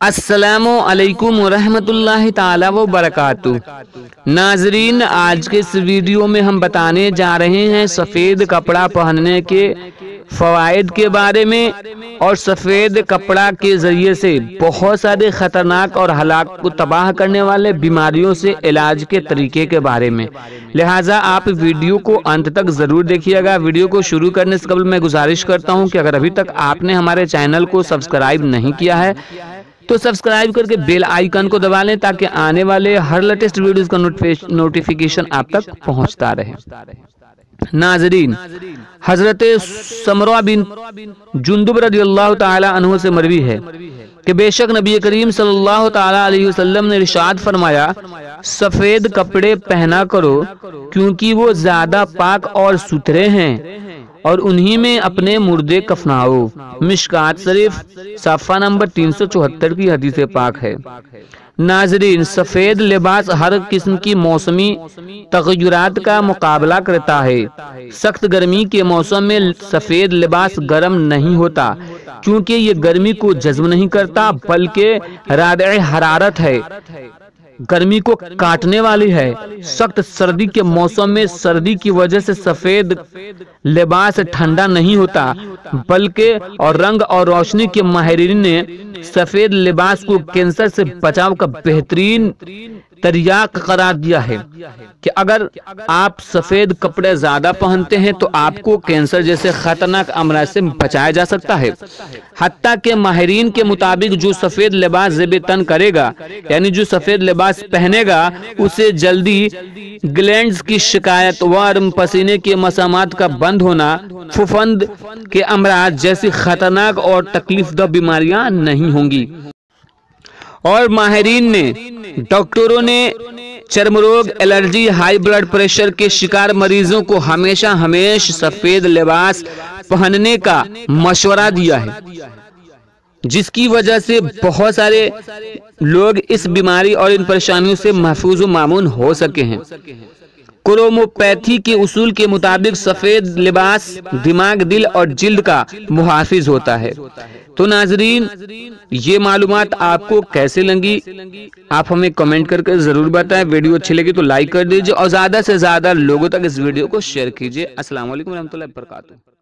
السلام علیکم ورحمۃ اللہ تعالی وبرکاتہ۔ ناظرین، آج کے اس ویڈیو میں ہم بتانے جا رہے ہیں سفید کپڑا پہننے کے فوائد کے بارے میں اور سفید کپڑا کے ذریعے سے بہت سارے خطرناک اور ہلاک کو تباہ کرنے والے بیماریوں سے علاج کے طریقے کے بارے میں، لہٰذا آپ ویڈیو کو انت تک ضرور دیکھیے گا۔ ویڈیو کو شروع کرنے سے قبل میں گزارش کرتا ہوں کہ اگر ابھی تک آپ نے ہمارے چینل کو سبسکرائب نہیں کیا ہے تو سبسکرائب کر کے بیل آئیکن کو دبا لیں تاکہ آنے والے ہر لیٹسٹ ویڈیوز کا نوٹیفیکیشن آپ تک پہنچتا رہے۔ ناظرین، حضرت سمرہ بن جندب رضی اللہ تعالی عنہ سے مروی ہے کہ بے شک نبی کریم صلی اللہ تعالی علیہ وسلم نے ارشاد فرمایا، سفید کپڑے پہنا کرو کیونکہ وہ زیادہ پاک اور ستھرے ہیں اور انہی میں اپنے مردے کفناؤ۔ مشکات شریف صفحہ نمبر 374 کی حدیث پاک ہے۔ ناظرین، سفید لباس ہر قسم کی موسمی تغیرات کا مقابلہ کرتا ہے۔ سخت گرمی کے موسم میں سفید لباس گرم نہیں ہوتا کیونکہ یہ گرمی کو جذب نہیں کرتا بلکہ رادع حرارت ہے، گرمی کو کاٹنے والی ہے۔ سخت سردی کے موسم میں سردی کی وجہ سے سفید لباس ٹھنڈا نہیں ہوتا بلکہ اور رنگ اور روشنی کے ماہرین نے سفید لباس کو کینسر سے بچاؤ کا بہترین تریاق قرار دیا ہے کہ اگر آپ سفید کپڑے زیادہ پہنتے ہیں تو آپ کو کینسر جیسے خطرناک امراض سے بچایا جا سکتا ہے۔ حتیٰ کہ ماہرین کے مطابق جو سفید لباس زیب تن کرے گا، یعنی جو سفید لباس پہنے گا، اسے جلدی گلینڈز کی شکایت، ورم، پسینے کے مسامات کا بند ہونا، پھپھند کے امراض جیسی خطرناک اور تکلیف دہ بیماریاں نہیں ہوں گی۔ اور ماہرین نے، ڈاکٹروں نے چرم روگ، الرجی، ہائی بلڈ پریشر کے شکار مریضوں کو ہمیشہ سفید لباس پہننے کا مشورہ دیا ہے، جس کی وجہ سے بہت سارے لوگ اس بیماری اور ان پریشانیوں سے محفوظ و مامون ہو سکے ہیں۔ کروموپیتھی کے اصول کے مطابق سفید لباس دماغ، دل اور جلد کا محافظ ہوتا ہے۔ تو ناظرین، یہ معلومات آپ کو کیسے لگی آپ ہمیں کمنٹ کر کے ضرور بتائیں۔ ویڈیو اچھی لگی تو لائک کر دیجئے اور زیادہ سے زیادہ لوگوں تک اس ویڈیو کو شیئر کیجئے۔ السلام علیکم ورحمۃ اللہ وبرکاتہ۔